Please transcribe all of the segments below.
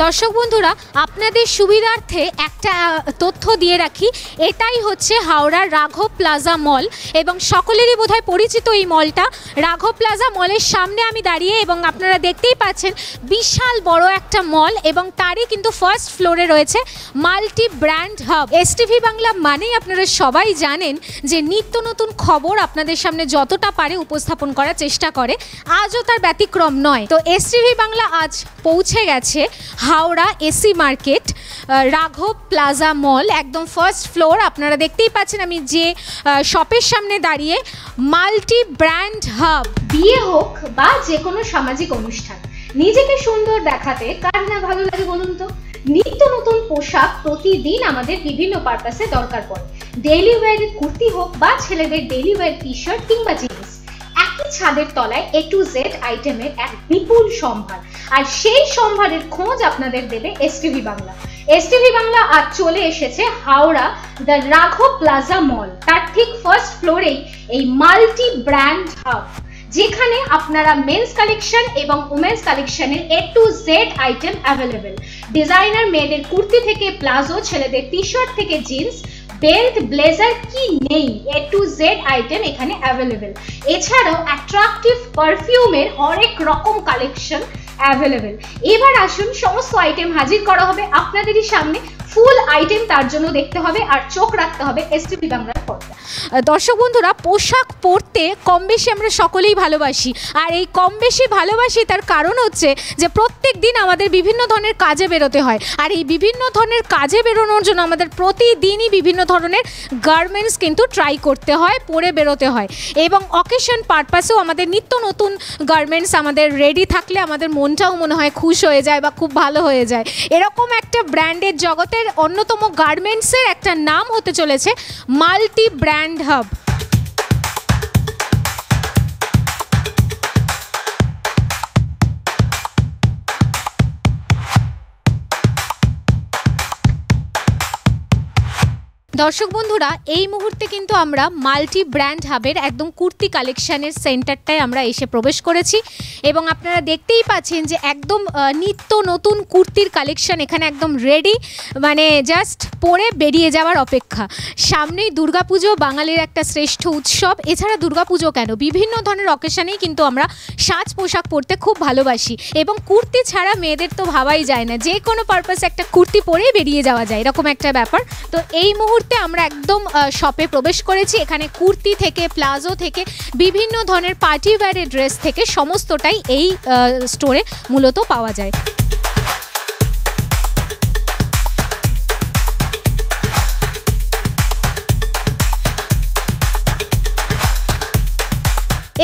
দর্শক বন্ধুরা, আপনাদের সুবিধার্থে একটা তথ্য দিয়ে রাখি। এটাই হচ্ছে হাওড়ার রাঘব প্লাজা মল এবং সকলেরই বোধহয় পরিচিত এই মলটা। রাঘব প্লাজা মলের সামনে আমি দাঁড়িয়ে এবং আপনারা দেখতেই পাচ্ছেন বিশাল বড় একটা মল এবং তারই কিন্তু ফার্স্ট ফ্লোরে রয়েছে multi brand hub. STV Bangla মানেই আপনারা সবাই জানেন যে নিত্য নতুন খবর আপনাদের সামনে যতটা পারে উপস্থাপন করার চেষ্টা করে, আজও তার ব্যতিক্রম নয়। তো এসটিভি বাংলা আজ পৌঁছে গেছে হাওড়া এসি মার্কেট রাঘব প্লাজা মল, একদম ফার্স্ট ফ্লোর। আপনারা দেখতেই পাচ্ছেন আমি যে শপের সামনে দাঁড়িয়ে। Multi brand hub. বিয়ে হোক বা যে কোনো সামাজিক অনুষ্ঠান, নিজেকে সুন্দর দেখাতে কার না ভালো লাগে বলুন তো? নিত্য নতুন পোশাক প্রতিদিন আমাদের বিভিন্ন পারপাসে দরকার পড়ে। ডেইলি ওয়্যারের কুর্তি হোক বা ছেলেদের ডেইলি ওয়্যার টি শার্ট কিংবা জিন্স, একই ছাদের তলায় A to Z আইটেমের এক বিপুল সম্ভার। আর সেই সম্ভারের খোঁজ আপনাদের দেবে এসটিভি বাংলা। এসটিভি বাংলা আজ চলে এসেছে হাওড়া দ্য রাঘব প্লাজা মল, তার ঠিক ফার্স্ট ফ্লোরেই এই মাল্টি ব্র্যান্ড হাব, যেখানে আপনারা মেন্স কালেকশন এবং উমেন্স কালেকশনের A to Z item available. Designer মেয়েদের কুর্তি থেকে প্লাজো, ছেলেদের টি শার্ট থেকে জিন্স, বেল্ট, ব্লেজার কি নেই, A to Z আইটেম এখানে অ্যাভেলেবেল। এছাড়াও অ্যাট্রাকটিভ পারফিউমের অনেক রকম কালেকশন অ্যাভেলেবেল। এবার আসুন, সমস্ত আইটেম হাজির করা হবে আপনাদেরই সামনে। ফুল আইটেম তার জন্য দেখতে হবে আর চোখ রাখতে হবে এসটিভি বাংলার পর্দা। দর্শক বন্ধুরা, পোশাক পরতে কম বেশি আমরা সকলেই ভালোবাসি। আর এই কম বেশি ভালোবাসি তার কারণ হচ্ছে যে প্রত্যেক দিন আমাদের বিভিন্ন ধরনের কাজে বেরোতে হয়। আর এই বিভিন্ন ধরনের কাজে বেরোনোর জন্য আমাদের প্রতিদিনই বিভিন্ন ধরনের গার্মেন্টস কিন্তু ট্রাই করতে হয়, পরে বেরোতে হয়। এবং অকেশন পারপাসেও আমাদের নিত্য নতুন গার্মেন্টস আমাদের রেডি থাকলে আমাদের মনটাও মনে হয় খুশ হয়ে যায় বা খুব ভালো হয়ে যায়। এরকম একটা ব্র্যান্ডের জগতের অন্যতম গার্মেন্টসের একটা নাম হতে চলেছে মাল্টি ব্র্যান্ড হাব। দর্শক বন্ধুরা, এই মুহূর্তে কিন্তু আমরা মাল্টি ব্র্যান্ড হাবের একদম কুর্তি কালেকশানের সেন্টারটায় আমরা এসে প্রবেশ করেছি এবং আপনারা দেখতেই পাচ্ছেন যে একদম নিত্য নতুন কুর্তির কালেকশান এখানে একদম রেডি, মানে জাস্ট পরে বেরিয়ে যাওয়ার অপেক্ষা। সামনেই দুর্গাপুজো, বাঙালির একটা শ্রেষ্ঠ উৎসব। এছাড়া দুর্গাপুজো কেন, বিভিন্ন ধরনের অকেশানেই কিন্তু আমরা সাজ পোশাক পরতে খুব ভালোবাসি এবং কুর্তি ছাড়া মেয়েদের তো ভাবাই যায় না, যে কোনো পারপাসে একটা কুর্তি পরেই বেরিয়ে যাওয়া যায়, এরকম একটা ব্যাপার। তো এই মুহূর্তে আমরা একদম শপে প্রবেশ করেছি। এখানে কুর্তি থেকে প্লাজো থেকে বিভিন্ন ধরনের পার্টি ওয়্যারের ড্রেস থেকে সমস্তটাই এই স্টোরে মূলত পাওয়া যায়।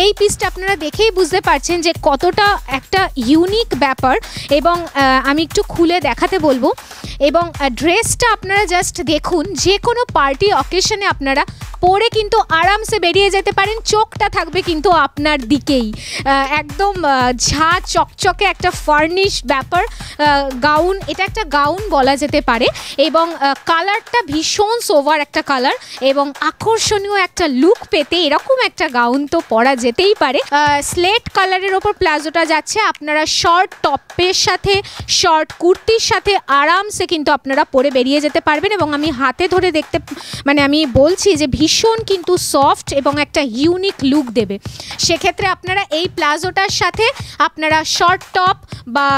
এই পিসটা আপনারা দেখেই বুঝতে পারছেন যে কতটা একটা ইউনিক ব্যাপার এবং আমি একটু খুলে দেখাতে বলবো। এবং ড্রেসটা আপনারা জাস্ট দেখুন, যে কোনো পার্টি অকেশনে আপনারা পরে কিন্তু আরামসে বেরিয়ে যেতে পারেন। চোখটা থাকবে কিন্তু আপনার দিকেই, একদম ঝা চকচকে একটা ফার্নিশ ব্যাপার। গাউন, এটা একটা গাউন বলা যেতে পারে এবং কালারটা ভীষণ সোভার একটা কালার এবং আকর্ষণীয় একটা লুক পেতে এরকম একটা গাউন তো পরা যেতেই পারে। স্লেট কালারের ওপর প্লাজোটা যাচ্ছে, আপনারা শর্ট টপের সাথে শর্ট কুর্তির সাথে আরামসে কিন্তু আপনারা পরে বেরিয়ে যেতে পারবেন। এবং আমি হাতে ধরে দেখতে, মানে আমি বলছি যে ভীষণ কিন্তু সফট এবং একটা ইউনিক লুক দেবে। সেক্ষেত্রে আপনারা এই প্লাজোটার সাথে আপনারা শর্ট টপ বা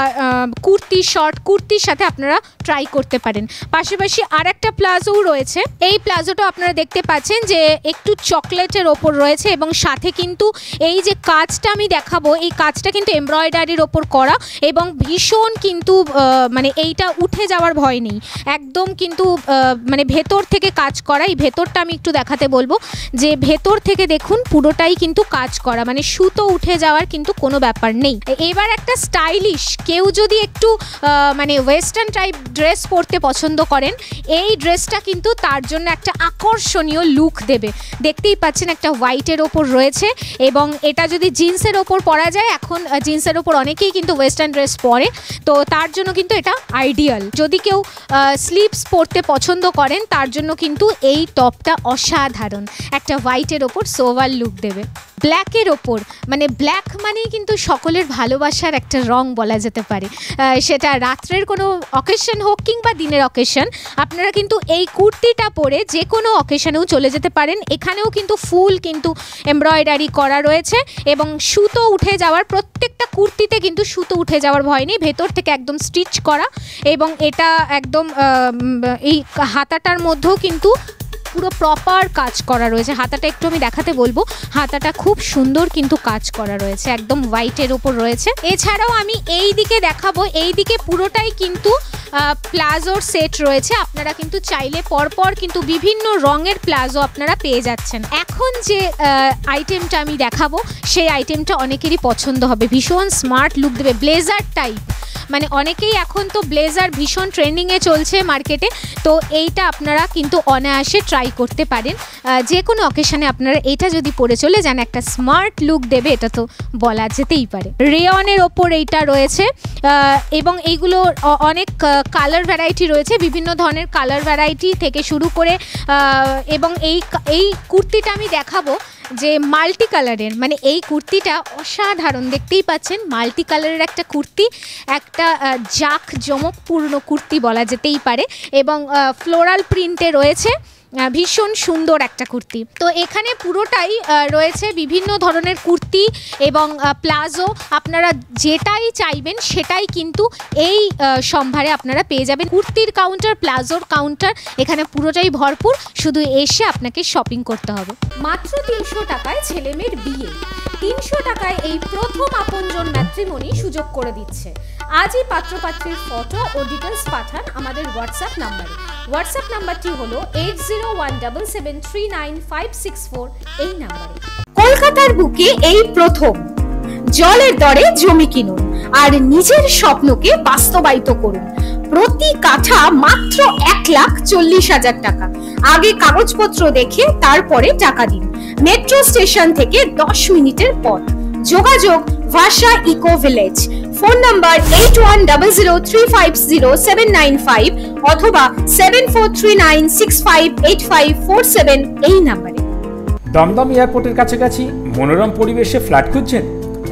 শর্ট কুর্তির সাথে আপনারা ট্রাই করতে পারেন। পাশাপাশি আর একটা প্লাজোও রয়েছে। এই প্লাজোটা আপনারা দেখতে পাচ্ছেন যে একটু চকলেটের ওপর রয়েছে এবং সাথে কিন্তু এই যে কাজটা আমি দেখাবো, এই কাজটা কিন্তু এমব্রয়ডারির ওপর করা এবং ভীষণ কিন্তু মানে এইটা উঠে যাওয়ার ভয় নেই, একদম কিন্তু মানে ভেতর থেকে কাজ করা। এই ভেতরটা আমি একটু দেখাতে বলবো যে ভেতর থেকে দেখুন পুরোটাই কিন্তু কাজ করা, মানে সুতো উঠে যাওয়ার কিন্তু কোনো ব্যাপার নেই। এবার একটা স্টাইলিশ, কেউ যদি একটু মানে ওয়েস্টার্ন টাইপ ড্রেস পরতে পছন্দ করেন, এই ড্রেসটা কিন্তু তার জন্য একটা আকর্ষণীয় লুক দেবে। দেখতেই পাচ্ছেন একটা হোয়াইটের ওপর রয়েছে এবং এটা যদি জিন্সের ওপর পরা যায়, এখন জিন্সের ওপর অনেকেই কিন্তু ওয়েস্টার্ন ড্রেস পরে, তো তার জন্য কিন্তু এটা আইডিয়াল। যদি কেউ স্লিভস পরতে পছন্দ করেন তার জন্য কিন্তু এই টপটা অসাধারণ, একটা হোয়াইটের ওপর সোভার লুক দেবে। ব্ল্যাকের ওপর, মানে ব্ল্যাক মানেই কিন্তু সকলের ভালোবাসার একটা রং বলা যেতে পারে, সেটা রাত্রের কোনো অকেশন হোক কিংবা দিনের অকেশন, আপনারা কিন্তু এই কুর্তিটা পরে যে কোনো অকেশনেও চলে যেতে পারেন। এখানেও কিন্তু ফুল কিন্তু এমব্রয়ডারি করা রয়েছে এবং সুতো উঠে যাওয়ার, প্রত্যেকটা কুর্তিতে কিন্তু সুতো উঠে যাওয়ার ভয় নেই, ভেতর থেকে একদম স্টিচ করা। এবং এটা একদম এই হাতাটার মধ্যেও কিন্তু পুরো প্রপার কাজ করা রয়েছে। হাতাটা একটু আমি দেখাতে বলবো, হাতাটা খুব সুন্দর কিন্তু কাজ করা রয়েছে, একদম হোয়াইটের ওপর রয়েছে। এছাড়াও আমি এই দিকে দেখাবো, এই দিকে পুরোটাই কিন্তু প্লাজোর সেট রয়েছে। আপনারা কিন্তু চাইলে পরপর কিন্তু বিভিন্ন রঙের প্লাজো আপনারা পেয়ে যাচ্ছেন। এখন যে আইটেমটা আমি দেখাবো সেই আইটেমটা অনেকেরই পছন্দ হবে, ভীষণ স্মার্ট লুক দেবে, ব্লেজার টাইপ। মানে অনেকেই এখন তো ব্লেজার ভীষণ ট্রেন্ডিংয়ে চলছে মার্কেটে, তো এইটা আপনারা কিন্তু অনায়াসে ট্রাই করতে পারেন। যে কোনো অকেশনে আপনারা এটা যদি পরে চলে যান, একটা স্মার্ট লুক দেবে, এটা তো বলা যেতেই পারে। রেয়নের ওপর এইটা রয়েছে এবং এইগুলো অনেক কালার ভ্যারাইটি রয়েছে, বিভিন্ন ধরনের কালার ভ্যারাইটি থেকে শুরু করে, এবং এই কুর্তিটা আমি দেখাবো যে মাল্টি কালারের, মানে এই কুর্তিটা অসাধারণ, দেখতেই পাচ্ছেন মাল্টি কালারের একটা কুর্তি, একটা জাঁকজমকপূর্ণ কুর্তি বলা যেতেই পারে এবং ফ্লোরাল প্রিন্টে রয়েছে, ভীষণ সুন্দর একটা কুর্তি। তো এখানে পুরোটাই রয়েছে বিভিন্ন ধরনের কুর্তি এবং প্লাজো, আপনারা যেটাই চাইবেন সেটাই কিন্তু এই সম্ভারে আপনারা পেয়ে যাবেন। কুর্তির কাউন্টার, প্লাজোর কাউন্টার এখানে পুরোটাই ভরপুর, শুধু এসে আপনাকে শপিং করতে হবে। মাত্র 300 টাকায় ছেলেমেয়ের বিয়ে, 300 টাকায় এই প্রথম আপনজন ম্যাট্রিমনি সুযোগ করে দিচ্ছে। আজই পাত্রপাত্রীর ফটো ও ডিটেলস পাঠান আমাদের হোয়াটসঅ্যাপ নাম্বারে। হোয়াটসঅ্যাপ নাম্বারটি হলো 8017739564, এই নাম্বারে। কলকাতার বুকে এই প্রথম জলের দরে জমি কিনুন আর নিজের স্বপ্নকে বাস্তবায়িত করুন। প্রতি কাঠা মাত্র 1,40,000 টাকা। আগে কাগজপত্র দেখে তারপরে টাকা দিন। মেট্রো স্টেশন থেকে 10 মিনিটের পথ। যোগাযোগ ভাষা ইকো ভিলেজ। ফোন নাম্বার 8100350795 অথবা 7439658547, এই নাম্বারে। দমদম এয়ারপোর্টের কাছাকাছি মনোরম পরিবেশে ফ্ল্যাট খুঁজছেন?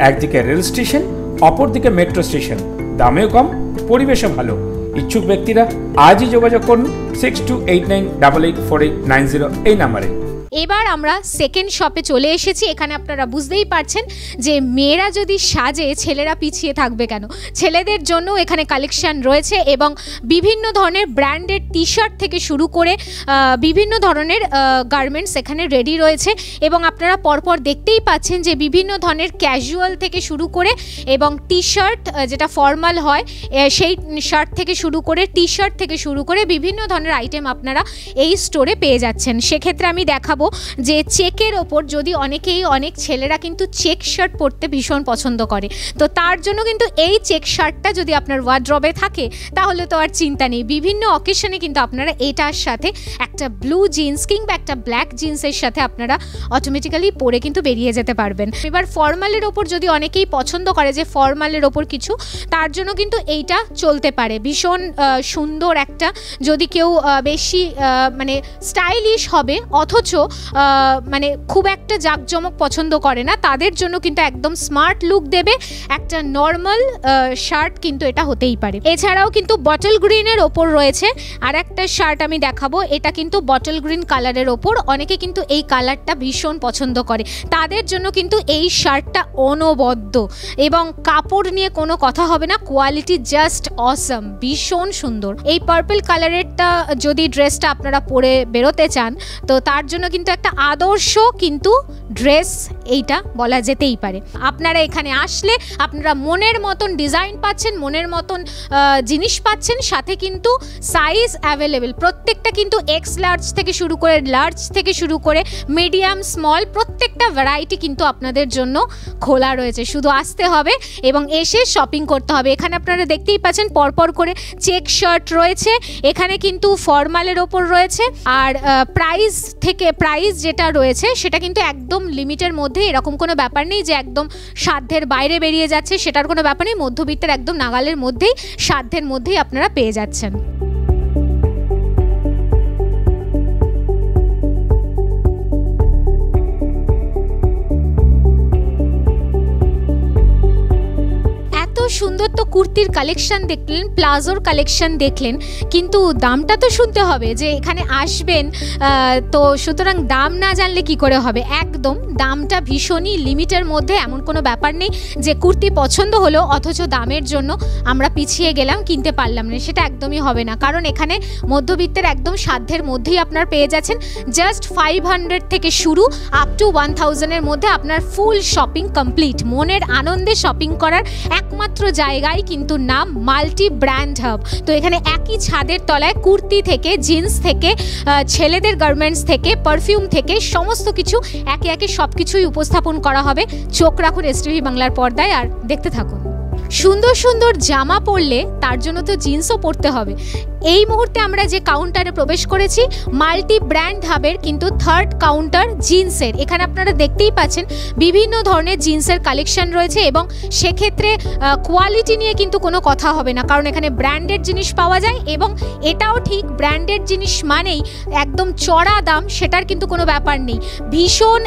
একদিকে রেল স্টেশন, অপরদিকে মেট্রো স্টেশন, দামেও কম, পরিবেশও ভালো। ইচ্ছুক ব্যক্তিরা আজই যোগাযোগ করুন 6289884890, এই নাম্বারে। এবার আমরা সেকেন্ড শপে চলে এসেছি। এখানে আপনারা বুঝতেই পারছেন যে মেয়েরা যদি সাজে ছেলেরা পিছিয়ে থাকবে কেন। ছেলেদের জন্য এখানে কালেকশন রয়েছে এবং বিভিন্ন ধরনের ব্র্যান্ডেড টি শার্ট থেকে শুরু করে বিভিন্ন ধরনের গার্মেন্টস এখানে রেডি রয়েছে এবং আপনারা পরপর দেখতেই পাচ্ছেন যে বিভিন্ন ধরনের ক্যাজুয়াল থেকে শুরু করে এবং টি শার্ট যেটা ফর্মাল হয় সেই শার্ট থেকে শুরু করে, টি শার্ট থেকে শুরু করে বিভিন্ন ধরনের আইটেম আপনারা এই স্টোরে পেয়ে যাচ্ছেন। সেক্ষেত্রে আমি দেখাবো যে চেকের ওপর, যদি অনেক ছেলেরা কিন্তু চেক শার্ট পরতে ভীষণ পছন্দ করে, তো তার জন্য কিন্তু এই চেক শার্টটা যদি আপনার ওয়ার্ড্রবে থাকে তাহলে তো আর চিন্তা নেই। বিভিন্ন অকেশনে কিন্তু আপনারা এটার সাথে একটা ব্লু জিন্স কিংবা একটা ব্ল্যাক জিন্সের সাথে আপনারা অটোমেটিক্যালি পরে কিন্তু বেরিয়ে যেতে পারবেন। এবার ফর্মালের ওপর যদি অনেকেই পছন্দ করে যে ফর্মালের ওপর কিছু, তার জন্য কিন্তু এইটা চলতে পারে। ভীষণ সুন্দর একটা, যদি কেউ বেশি মানে স্টাইলিশ হবে অথচ মানে খুব একটা জাঁকজমক পছন্দ করে না, তাদের জন্য কিন্তু একদম স্মার্ট লুক দেবে একটা নর্মাল শার্ট কিন্তু এটা হতেই পারে। এছাড়াও কিন্তু বটল গ্রিনের ওপর রয়েছে আর একটা শার্ট আমি দেখাবো, এটা কিন্তু বটল গ্রিন কালারের ওপর, অনেকে কিন্তু এই কালারটা ভীষণ পছন্দ করে, তাদের জন্য কিন্তু এই শার্টটা অনবদ্য এবং কাপড় নিয়ে কোনো কথা হবে না, কোয়ালিটি জাস্ট অসম, ভীষণ সুন্দর। এই পার্পল কালারেরটা যদি ড্রেসটা আপনারা পরে বেরোতে চান তো তার জন্য কিন্তু একটা আদর্শ কিন্তু ড্রেস এইটা বলা যেতেই পারে। আপনারা এখানে আসলে আপনারা মনের মতন ডিজাইন পাচ্ছেন, মনের মতন জিনিস পাচ্ছেন, সাথে কিন্তু সাইজ অ্যাভেলেবেল, প্রত্যেকটা কিন্তু এক্স লার্জ থেকে শুরু করে, লার্জ থেকে শুরু করে মিডিয়াম, স্মল, প্রত্যেকটা ভ্যারাইটি কিন্তু আপনাদের জন্য খোলা রয়েছে। শুধু আসতে হবে এবং এসে শপিং করতে হবে। এখানে আপনারা দেখতেই পাচ্ছেন পরপর করে চেক শার্ট রয়েছে, এখানে কিন্তু ফর্মালের ওপর রয়েছে আর প্রাইস যেটা রয়েছে সেটা কিন্তু একদম লিমিটের মধ্যে, এরকম কোনো ব্যাপার নেই যে একদম সাধ্যের বাইরে বেরিয়ে যাচ্ছে, সেটার কোনো ব্যাপার নেই, মধ্যবিত্তের একদম নাগালের মধ্যেই, সাধ্যের মধ্যেই আপনারা পেয়ে যাচ্ছেন। সুন্দর তো কুর্তির কালেকশন দেখলেন, প্লাজোর কালেকশন দেখলেন, কিন্তু দামটা তো শুনতে হবে যে এখানে আসবেন, তো সুতরাং দাম না জানলে কি করে হবে। একদম দামটা ভীষণই লিমিটের মধ্যে, এমন কোনো ব্যাপার নেই যে কুর্তি পছন্দ হলো অথচ দামের জন্য আমরা পিছিয়ে গেলাম, কিনতে পারলাম না, সেটা একদমই হবে না। কারণ এখানে মধ্যবিত্তের একদম সাধ্যের মধ্যেই আপনার পেয়ে যাচ্ছেন জাস্ট 500 থেকে শুরু আপ টু 1000-এর মধ্যে আপনার ফুল শপিং কমপ্লিট। মনের আনন্দে শপিং করার একমাত্র জায়গায় কিন্তু নাম মাল্টি ব্র্যান্ড হাব। তো এখানে একই ছাদের তলায় কুর্তি থেকে, জিন্স থেকে, ছেলেদের গার্মেন্টস থেকে, পারফিউম থেকে সমস্ত কিছু একে একে সব কিছুই উপস্থাপন করা হবে। চোখ রাখুন এসটিভি বাংলার পর্দায় আর দেখতে থাকুন। সুন্দর সুন্দর জামা পরলে তার জন্য তো জিন্সও পরতে হবে। এই মুহূর্তে আমরা যে কাউন্টারে প্রবেশ করেছি মাল্টি ব্র্যান্ড হাবের কিন্তু থার্ড কাউন্টার জিন্সের। এখানে আপনারা দেখতেই পাচ্ছেন বিভিন্ন ধরনের জিন্সের কালেকশন রয়েছে এবং সেক্ষেত্রে কোয়ালিটি নিয়ে কিন্তু কোনো কথা হবে না, কারণ এখানে ব্র্যান্ডেড জিনিস পাওয়া যায়। এবং এটাও ঠিক, ব্র্যান্ডেড জিনিস মানেই একদম চড়া দাম সেটার কিন্তু কোনো ব্যাপার নেই। ভীষণ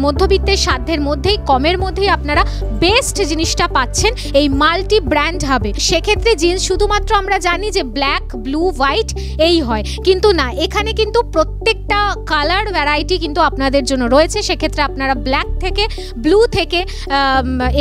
মধ্যবিত্তের সাধ্যের মধ্যেই, কমের মধ্যেই আপনারা বেস্ট জিনিসটা পাচ্ছেন এই মাল্টি ব্র্যান্ড হাবে। সেক্ষেত্রে জিন্স শুধুমাত্র আমরা জানি যে ব্ল্যাক, ব্লু, হোয়াইট এই হয়, কিন্তু না, এখানে কিন্তু প্রত্যেকটা কালার ভ্যারাইটি কিন্তু আপনাদের জন্য রয়েছে। সেক্ষেত্রে আপনারা ব্ল্যাক থেকে, ব্লু থেকে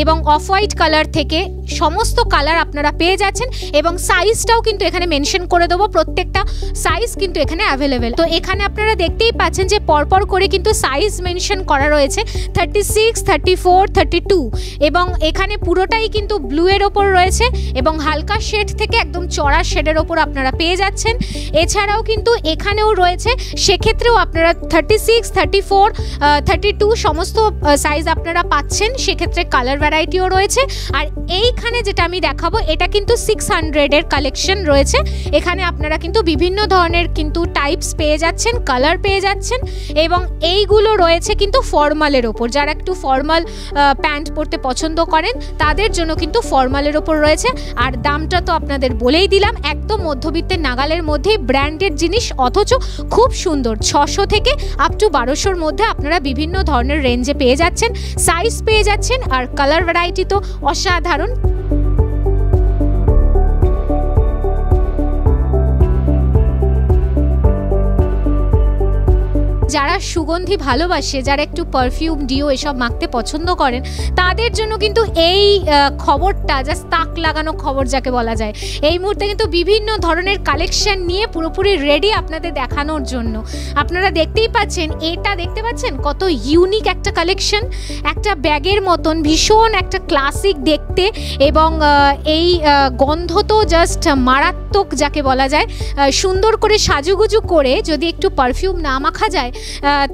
এবং অফ হোয়াইট কালার থেকে সমস্ত কালার আপনারা পেয়ে যাচ্ছেন এবং সাইজটাও কিন্তু এখানে মেনশন করে দেবো। প্রত্যেকটা সাইজ কিন্তু এখানে অ্যাভেলেবেল। তো এখানে আপনারা দেখতেই পাচ্ছেন যে পরপর করে কিন্তু সাইজ মেনশন করা রয়েছে 36, 34, 32 এবং এখানে পুরোটাই কিন্তু ব্লু এর ওপর রয়েছে এবং হালকা শেড থেকে একদম চড়া শেডের ওপর আপনারা পেয়ে যাচ্ছেন। এছাড়াও কিন্তু এখানেও রয়েছে, সেক্ষেত্রেও আপনারা 36, 34, 32 সমস্ত সাইজ আপনারা পাচ্ছেন। সেক্ষেত্রে কালার ভ্যারাইটিও রয়েছে। আর এইখানে যেটা আমি দেখাবো এটা কিন্তু 600-এর কালেকশন রয়েছে। এখানে আপনারা কিন্তু বিভিন্ন ধরনের কিন্তু টাইপস পেয়ে যাচ্ছেন, কালার পেয়ে যাচ্ছেন এবং এইগুলো রয়েছে কিন্তু ফর্মালের ওপর। যারা একটু ফর্মাল প্যান্ট পরতে পছন্দ করেন তাদের জন্য কিন্তু ফর্মালের ওপর রয়েছে। আর দামটা তো আপনাদের বলেই দিলাম, একদম মধ্যবিত্তের নাগালের মধ্যে ব্র্যান্ডেড জিনিস অথচ খুব সুন্দর। 600 থেকে আপ টু 1200-র মধ্যে আপনারা বিভিন্ন ধরনের রেঞ্জে পেয়ে যাচ্ছেন, সাইজ পেয়ে যাচ্ছেন আর কালার ভ্যারাইটি তো অসাধারণ। যারা সুগন্ধি ভালোবাসে, যারা একটু পারফিউম, ডিও এসব মাখতে পছন্দ করেন তাদের জন্য কিন্তু এই খবরটা জাস্ট তাক লাগানো খবর যাকে বলা যায়। এই মুহূর্তে কিন্তু বিভিন্ন ধরনের কালেকশন নিয়ে পুরোপুরি রেডি আপনাদের দেখানোর জন্য। আপনারা দেখতেই পাচ্ছেন, এটা দেখতে পাচ্ছেন কত ইউনিক একটা কালেকশন, একটা ব্যাগের মতন, ভীষণ একটা ক্লাসিক দেখতে এবং এই গন্ধ তো জাস্ট মারাত্মক যাকে বলা যায়। সুন্দর করে সাজুগুজু করে যদি একটু পারফিউম না মাখা যায়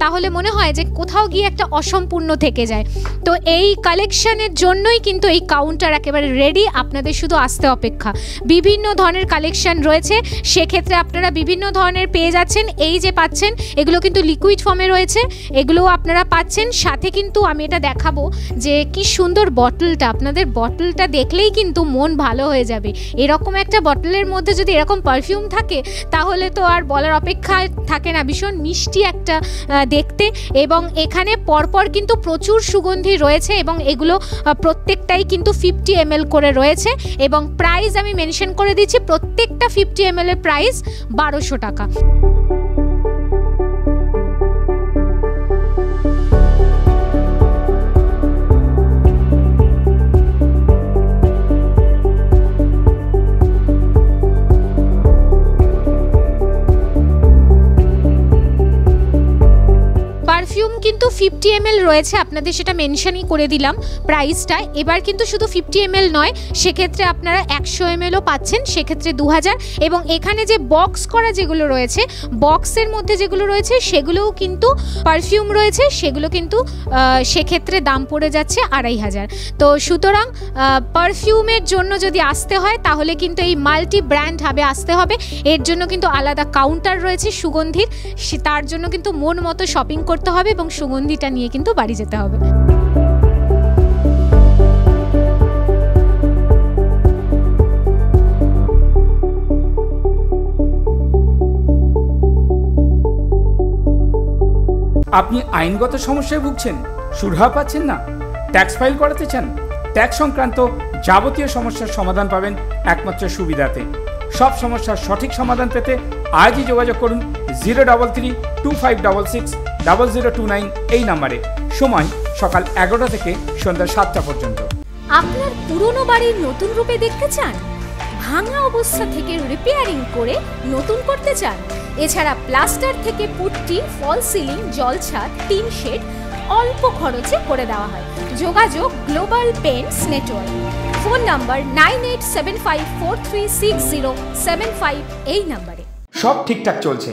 তাহলে মনে হয় যে কোথাও গিয়ে একটা অসম্পূর্ণ থেকে যায়। তো এই কালেকশনের জন্যই কিন্তু এই কাউন্টার একেবারে রেডি, আপনাদের শুধু আসতে অপেক্ষা। বিভিন্ন ধরনের কালেকশন রয়েছে, সেক্ষেত্রে আপনারা বিভিন্ন ধরনের পেয়ে যাচ্ছেন। এই যে পাচ্ছেন এগুলো কিন্তু লিকুইড ফর্মে রয়েছে, এগুলোও আপনারা পাচ্ছেন। সাথে কিন্তু আমি এটা দেখাবো যে কি সুন্দর বটলটা, আপনাদের বটলটা দেখলেই কিন্তু মন ভালো হয়ে যাবে। এরকম একটা বটলের মধ্যে যদি এরকম পারফিউম থাকে তাহলে তো আর বলার অপেক্ষা থাকে না। ভীষণ মিষ্টি একটা দেখতে এবং এখানে পরপর কিন্তু প্রচুর সুগন্ধি রয়েছে এবং এগুলো প্রত্যেকটাই কিন্তু 50 ml করে রয়েছে এবং প্রাইস আমি মেনশন করে দিচ্ছি, প্রত্যেকটা 50 ml এর প্রাইস 1200 টাকা। পারফিউম কিন্তু 50 ml রয়েছে, আপনাদের সেটা মেনশনই করে দিলাম প্রাইসটা। এবার কিন্তু শুধু 50 ml নয়, সেক্ষেত্রে আপনারা 100 mlও পাচ্ছেন, সেক্ষেত্রে 2000। এবং এখানে যে বক্স করা যেগুলো রয়েছে, বক্সের মধ্যে যেগুলো রয়েছে সেগুলোও কিন্তু পারফিউম রয়েছে, সেগুলো কিন্তু সেক্ষেত্রে দাম পড়ে যাচ্ছে 2500। তো সুতরাং পারফিউমের জন্য যদি আসতে হয় তাহলে কিন্তু এই মাল্টি ব্র্যান্ড হাবে আসতে হবে। এর জন্য কিন্তু আলাদা কাউন্টার রয়েছে সুগন্ধির, তার জন্য কিন্তু মন মতো শপিং করতে হবে এবং সুগন্ধিটা নিয়ে কিন্তু বাড়ি যেতে হবে। আপনি আইনগত সমস্যায় ভুগছেন, সুরাহা পাচ্ছেন না, ট্যাক্স ফাইল করাতে চান, ট্যাক্স সংক্রান্ত যাবতীয় সমস্যার সমাধান পাবেন একমাত্র সুবিধাতে। সব সমস্যার সঠিক সমাধান পেতে আজই যোগাযোগ করুন 03325660029 এই নাম্বারে। সময় সকাল 11টা থেকে সন্ধ্যা 7টা পর্যন্ত। আপনার পুরনো বাড়ির নতুন রূপে দেখতে চান, ভাঙা অবস্থা থেকে রিপেয়ারিং করে নতুন করতে চান, এছাড়া প্লাস্টার থেকে পুট্টি, ফল সিলিং, জল ছাদ, টিন শেড অল্প খরচে করে দেওয়া হয়। যোগাযোগ global paints network. Phone number 9875436075 এই নাম্বারে। সব ঠিকঠাক চলছে,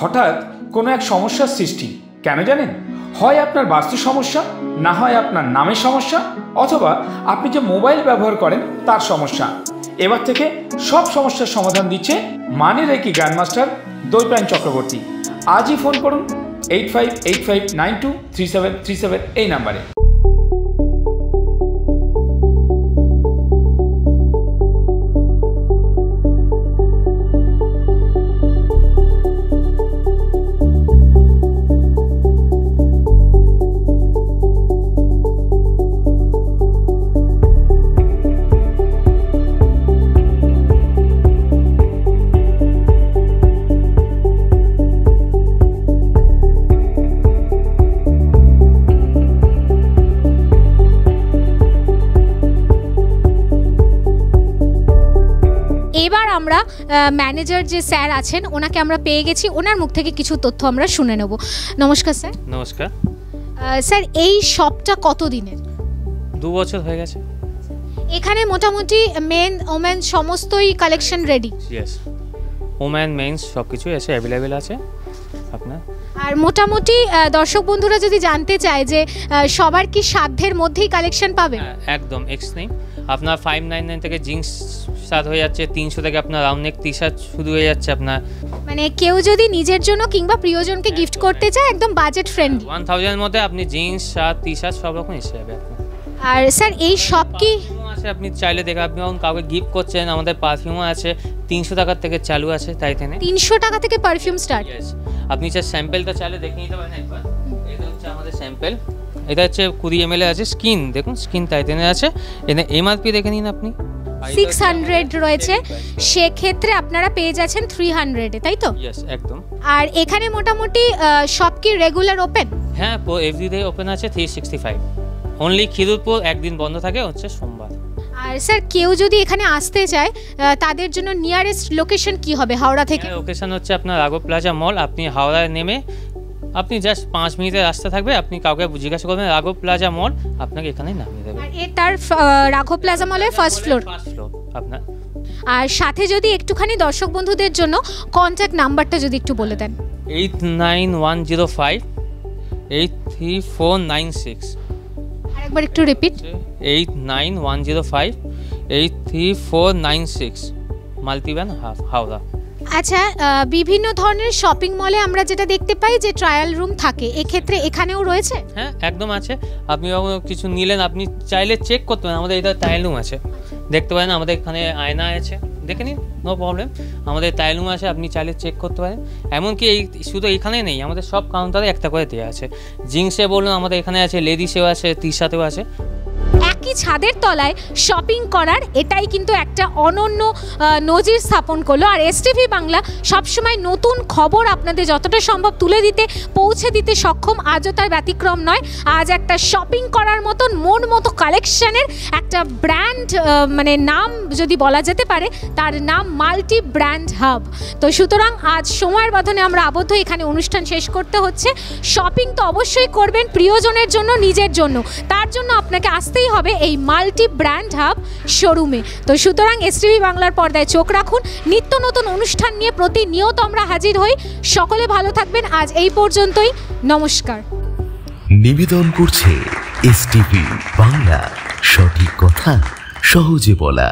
হঠাৎ কোনো এক সমস্যার সৃষ্টি। কেন জানেন? হয় আপনার বাস্তু সমস্যা, না হয় আপনার নামের সমস্যা, অথবা আপনি যে মোবাইল ব্যবহার করেন তার সমস্যা। এবার থেকে সব সমস্যার সমাধান দিচ্ছে মানি রেকি গ্র্যান্ডমাস্টার দৈপায়ন চক্রবর্তী। আজই ফোন করুন 8585923737 এই নাম্বারে। এবার আমরা ম্যানেজার যে স্যার আছেন ওনাকে আমরা পেয়ে গেছি, ওনার মুখ থেকে কিছু তথ্য আমরা শুনে নেব। নমস্কার স্যার। নমস্কার স্যার, এই শপটা কত দিনের? 2 বছর হয়ে গেছে। এখানে মোটামুটি মেন ওমেন সমস্তই collection ready? Yes, women men's সব কিছু এসে অ্যাভেলেবেল আছে আপনার। আর মোটামুটি দর্শক বন্ধুরা যদি জানতে চায় যে সবার কি সাধ্যের মধ্যেই কালেকশন পাবে? একদম এক্স নেই, আপনার 599 থেকে জিন্স স্টার্ট হয়ে যাচ্ছে, 300 থেকে আপনার রাউন্ড নেক টি শার্ট শুরু হয়ে যাচ্ছে আপনার। মানে কেউ যদি নিজের জন্য কিংবা প্রিয়জনকে গিফট করতে চায় একদম বাজেট ফ্রেন্ডলি 1000 এর মধ্যে আপনি জিন্স শার্ট টি শার্ট সব রকম এসে যাবে আপনার। আর স্যার এই শপ কি আছে? আপনি চাইলে দেখে আপনি যখন কাউকে গিফট করছেন, আমাদের পারফিউমও আছে 300 টাকার থেকে চালু আছে। তাই তেনে 300 টাকা থেকে পারফিউম স্টার্ট? ইয়েস, আপনি স্যাম্পলটা চাইলে দেখে নিতে পারেন একবার। এটা হচ্ছে আমাদের স্যাম্পল, এটা হচ্ছে 20 ml আছে। স্কিন দেখুন, স্কিন টাইটেনের আছে। এখানে এমআরপি দেখে নিন আপনি 600 রয়েছে, সেক্ষেত্রে আপনারা পেয়ে যাচ্ছেন 300-এ, তাই তো? ইয়েস একদম। আর এখানে মোটামুটি সব কি রেগুলার ওপেন? হ্যাঁ, এভরিডে ওপেন আছে 365। অনলি খিদুরপুর একদিন বন্ধ থাকে, হচ্ছে সোমবার। আর স্যার কেউ যদি এখানে আসতে চায় তাদের জন্য নিয়ারেস্ট লোকেশন কি হবে হাওড়া থেকে? লোকেশন হচ্ছে আপনার রাঘব প্লাজা মল। আপনি হাওড়ায় নেমে আপনি জাস্ট 5 মিনিটের রাস্তা থাকবে, আপনি কাউকে জিজ্ঞাসা করবেন রাঘব প্লাজা মল, আপনাকে এখানেই নামিয়ে দেবে। আর তার রাঘব প্লাজা মলের ফার্স্ট ফ্লোর আপনার। আর সাথে যদি একটুখানি দর্শক বন্ধুদের জন্য কন্ট্যাক্ট নাম্বারটা যদি একটু বলে দেন। 8910583496। আরেকবার একটু রিপিট। 8910583496, মাল্টিভ্যান হাওড়া। আচ্ছা, বিভিন্ন ধরনের শপিং মলে আমরা যেটা দেখতে পাই যে ট্রায়াল রুম থাকে, এক্ষেত্রে এখানেও রয়েছে? হ্যাঁ একদম আছে। আপনি যখন কিছু নিলেন আপনি চাইলে চেক করতে পারেন, আমাদের এটা ট্রায়াল রুম আছে, দেখতে পারেন। আমাদের এখানে আয়না আছে, দেখে নিন, নো প্রবলেম। আমাদের ট্রায়াল রুম আছে, আপনি চাইলে চেক করতে পারেন। এমনকি এই শুধু এইখানে নেই, আমাদের সব কাউন্টারে একটা করে দেওয়া আছে। জিন্সে বলুন আমাদের এখানে আছে, লেডিসেও আছে, টি শার্টেও আছে। একই ছাদের তলায় শপিং করার এটাই কিন্তু একটা অনন্য নজির স্থাপন করলো। আর এসটিভি বাংলা সবসময় নতুন খবর আপনাদের যতটা সম্ভব তুলে দিতে, পৌঁছে দিতে সক্ষম। আজও তার ব্যতিক্রম নয়। আজ একটা শপিং করার মতন মন মতো কালেকশনের একটা ব্র্যান্ড, মানে নাম যদি বলা যেতে পারে, তার নাম মাল্টি ব্র্যান্ড হাব। তো সুতরাং আজ সময়ের বাঁধনে আমরা আবদ্ধ, এখানে অনুষ্ঠান শেষ করতে হচ্ছে। শপিং তো অবশ্যই করবেন প্রিয়জনের জন্য, নিজের জন্য। তার জন্য আপনাকে আসতেই হবে এই মাল্টি ব্র্যান্ড হাব শোরুমে। তো সুতরাং এসটিভি বাংলার পর্দায় চোখ রাখুন, নিত্য নতুন অনুষ্ঠান নিয়ে প্রতিনিয়ত আমরা হাজির হই। সকলে ভালো থাকবেন, আজ এই পর্যন্তই, নমস্কার। নিবেদন করছে এসটিভি বাংলা, সঠিক কথা সহজে বলা।